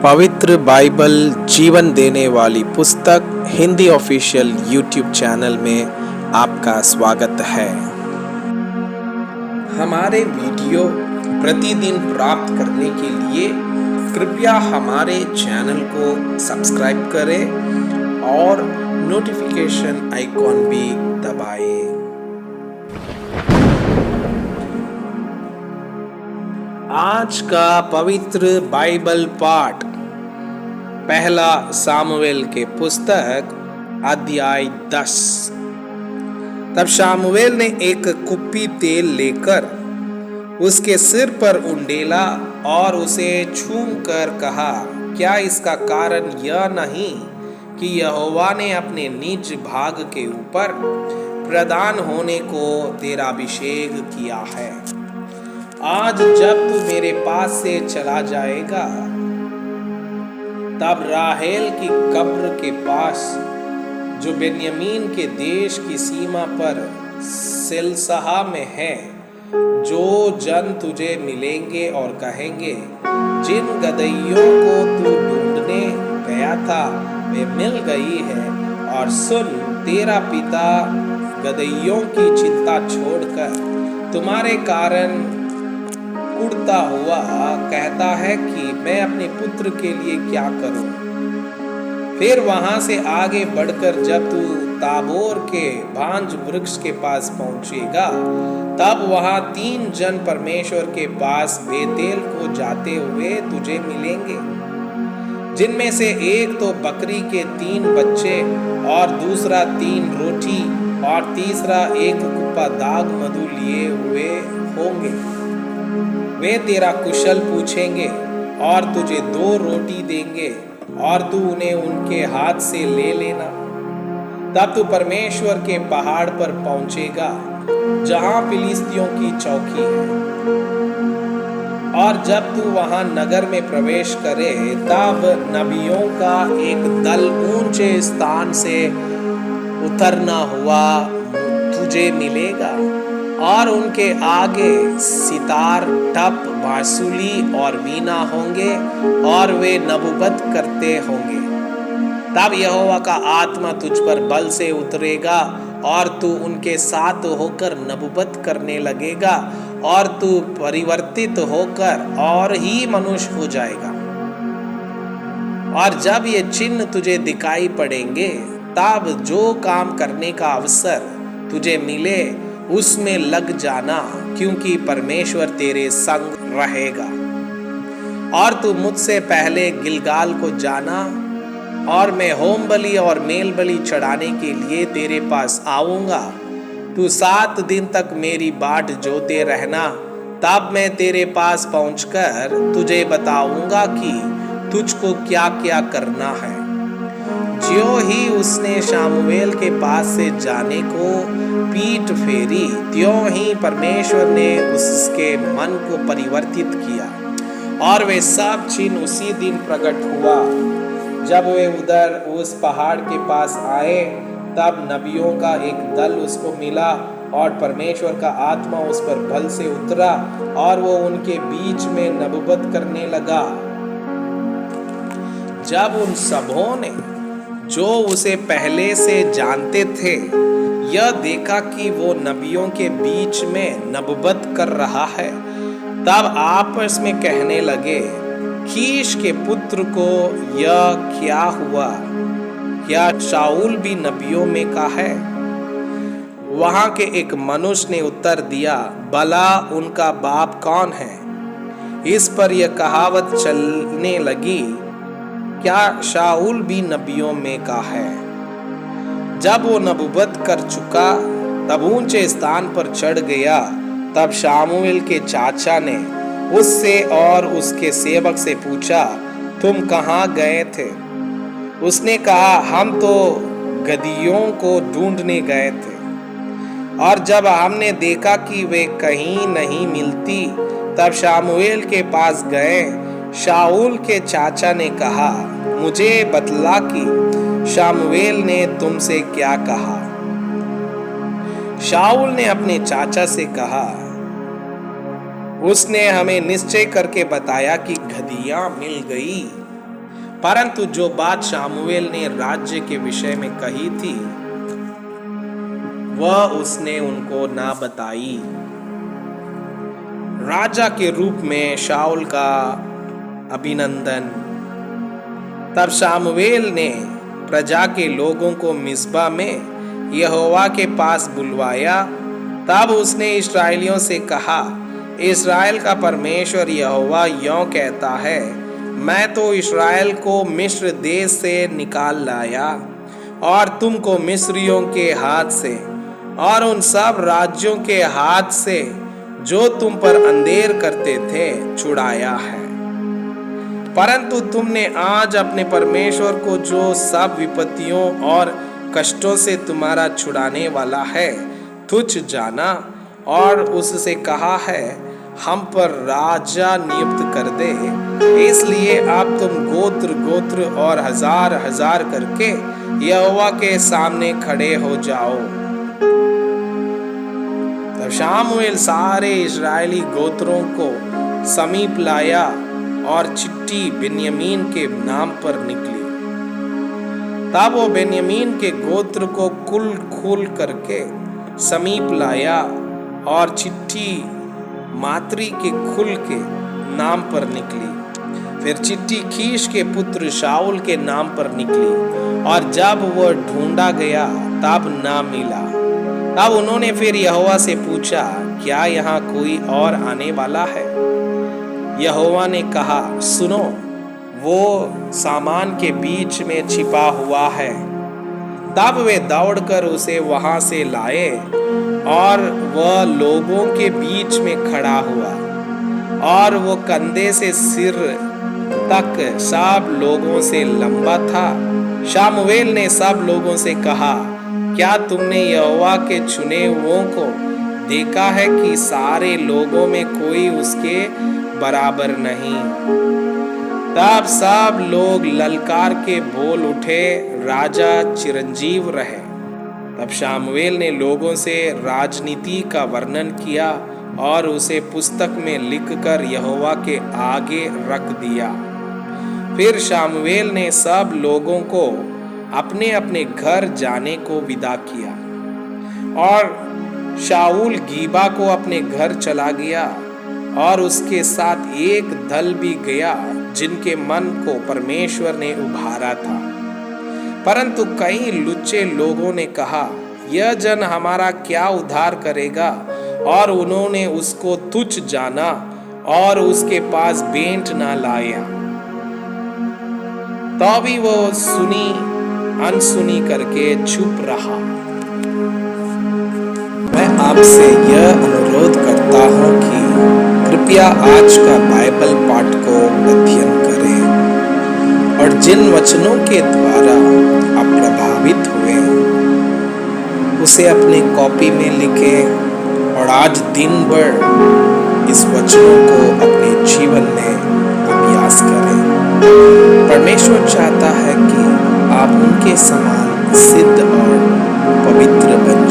पवित्र बाइबल जीवन देने वाली पुस्तक हिंदी ऑफिशियल यूट्यूब चैनल में आपका स्वागत है। हमारे वीडियो प्रतिदिन प्राप्त करने के लिए कृपया हमारे चैनल को सब्सक्राइब करें और नोटिफिकेशन आइकॉन भी दबाएं। आज का पवित्र बाइबल पाठ पहला सामुएल के पुस्तक अध्याय 10। तब सामुएल ने एक कुप्पी तेल लेकर उसके सिर पर उंडेला और उसे छूकर कहा, क्या इसका कारण यह नहीं कि यहोवा ने अपने निज भाग के ऊपर प्रधान होने को तेरा अभिषेक किया है। आज जब तू मेरे पास से चला जाएगा तब राहेल की कब्र के पास जो बेन्यामीन के देश की सीमा पर सेलसहा में है, जो जन तुझे मिलेंगे और कहेंगे, जिन गदहियों को तू ढूंढने गया था वे मिल गई है, और सुन तेरा पिता गदहियों की चिंता छोड़कर तुम्हारे कारण उड़ता हुआ कहता है कि मैं अपने पुत्र के लिए क्या करूं। फिर वहां से आगे बढ़कर जब तू ताबोर के भांज वृक्ष के पास पहुंचेगा तब वहां 3 जन परमेश्वर के पास बेतेल को जाते हुए तुझे मिलेंगे, जिनमें से एक तो बकरी के 3 बच्चे और दूसरा 3 रोटी और तीसरा एक कुप्पा दाग मधु लिए हुए होंगे। वे तेरा कुशल पूछेंगे और तुझे 2 रोटी देंगे और तू उन्हें उनके हाथ से ले लेना। तब तू परमेश्वर के पहाड़ पर पहुंचेगा जहां फिलिस्तियों की चौकी है, और जब तू वहां नगर में प्रवेश करे तब नबियों का एक दल ऊंचे स्थान से उतरना हुआ तुझे मिलेगा, और उनके आगे सितार, टप, बांसुरी और वीणा होंगे और वे नबूवत करते होंगे। तब यहोवा का आत्मा तुझ पर बल से उतरेगा और तू उनके साथ होकर नबूवत करने लगेगा, और तू परिवर्तित होकर और ही मनुष्य हो जाएगा। और जब ये चिन्ह तुझे दिखाई पड़ेंगे तब जो काम करने का अवसर तुझे मिले उसमें लग जाना, क्योंकि परमेश्वर तेरे संग रहेगा। और तू मुझसे पहले गिलगाल को जाना, और मैं होम बलि और मेल बलि चढ़ाने के लिए तेरे पास आऊंगा। तू 7 दिन तक मेरी बाट जोते रहना, तब मैं तेरे पास पहुंचकर तुझे बताऊंगा कि तुझको क्या क्या करना है। ज्यों ही उसने शामुएल के पास से जाने को पीठ फेरी, त्यों ही परमेश्वर ने उसके मन को परिवर्तित किया, और वे सब चिन्ह उसी दिन प्रकट हुआ। जब वे उधर उस पहाड़ के पास आए तब नबियों का एक दल उसको मिला, और परमेश्वर का आत्मा उस पर बल से उतरा और वो उनके बीच में नबूवत करने लगा। जब उन सबों ने जो उसे पहले से जानते थे यह देखा कि वो नबियों के बीच में नबूवत कर रहा है, तब आपस में कहने लगे, कीश के पुत्र को यह क्या हुआ? क्या शाऊल भी नबियों में का है? वहां के एक मनुष्य ने उत्तर दिया, भला उनका बाप कौन है? इस पर यह कहावत चलने लगी, क्या शाऊल भी नबियों में का है? जब वो नबूवत कर चुका तब ऊंचे स्थान पर चढ़ गया। तब शामुएल के चाचा ने उससे और उसके सेवक से पूछा, तुम कहाँ गए थे? उसने कहा, हम तो गदहियों को ढूंढने गए थे, और जब हमने देखा कि वे कहीं नहीं मिलती तब शामुएल के पास गए। शाऊल के चाचा ने कहा, मुझे बतला कि शामुएल ने तुमसे क्या कहा। शाऊल ने अपने चाचा से कहा, उसने हमें निश्चय करके बताया कि गदहियां मिल गई, परंतु जो बात शामुएल ने राज्य के विषय में कही थी वह उसने उनको ना बताई। राजा के रूप में शाऊल का अभिनंदन। तब शामुएल ने प्रजा के लोगों को मिस्बा में यहोवा के पास बुलवाया। तब उसने इस्राएलियों से कहा, इस्राएल का परमेश्वर यहोवा यों कहता है, मैं तो इस्राएल को मिस्र देश से निकाल लाया और तुमको मिस्रियों के हाथ से और उन सब राज्यों के हाथ से जो तुम पर अंधेर करते थे छुड़ाया है। परंतु तुमने आज अपने परमेश्वर को जो सब विपत्तियों और कष्टों से तुम्हारा छुड़ाने वाला है तुच्छ जाना और उससे कहा है, हम पर राजा नियुक्त कर दे। इसलिए अब तुम गोत्र गोत्र और हजार हजार करके यहोवा के सामने खड़े हो जाओ। तब शामुएल सारे इस्राएली गोत्रों को समीप लाया और चिट्ठी बिन्यामीन के नाम पर निकली। तब वो बिन्यामीन के गोत्र को कुल खोल करके समीप लाया और चिट्ठी मात्री के कुल के नाम पर निकली। फिर चिट्ठी कीश के पुत्र शाऊल के नाम पर निकली और जब वह ढूंढा गया तब ना मिला। तब उन्होंने फिर यहोवा से पूछा, क्या यहाँ कोई और आने वाला है? यहोवा ने कहा, सुनो, वो सामान के बीच में छिपा हुआ है। तब वे दौड़कर उसे वहां से लाए और वह लोगों के बीच में खड़ा हुआ और वो कंधे से सिर तक सब लोगों से लंबा था। शामुएल ने सब लोगों से कहा, क्या तुमने यहोवा के चुने हुओं को देखा है कि सारे लोगों में कोई उसके बराबर नहीं? तब सब लोग ललकार के बोल उठे, राजा चिरंजीव रहे। तब शामुएल ने लोगों से राजनीति का वर्णन किया और उसे पुस्तक में लिखकर यहोवा के आगे रख दिया। फिर शामुएल ने सब लोगों को अपने अपने घर जाने को विदा किया और शाऊल गीबा को अपने घर चला गया और उसके साथ एक दल भी गया जिनके मन को परमेश्वर ने उभारा था। परंतु कई लुच्चे लोगों ने कहा, यह जन हमारा क्या उद्धार करेगा? और उन्होंने उसको तुच्छ जाना और उसके पास भेंट ना लाया। तो भी वो सुनी अनसुनी करके चुप रहा। मैं आपसे यह अनुरोध करता हूँ कि कृपया आज का बाइबल पाठ को अध्ययन करें और जिन वचनों के द्वारा आप प्रभावित हुए उसे अपने कॉपी में लिखें और आज दिन भर इस वचनों को अपने जीवन में अभ्यास करें। परमेश्वर चाहता है कि आप उनके समान सिद्ध और पवित्र बने।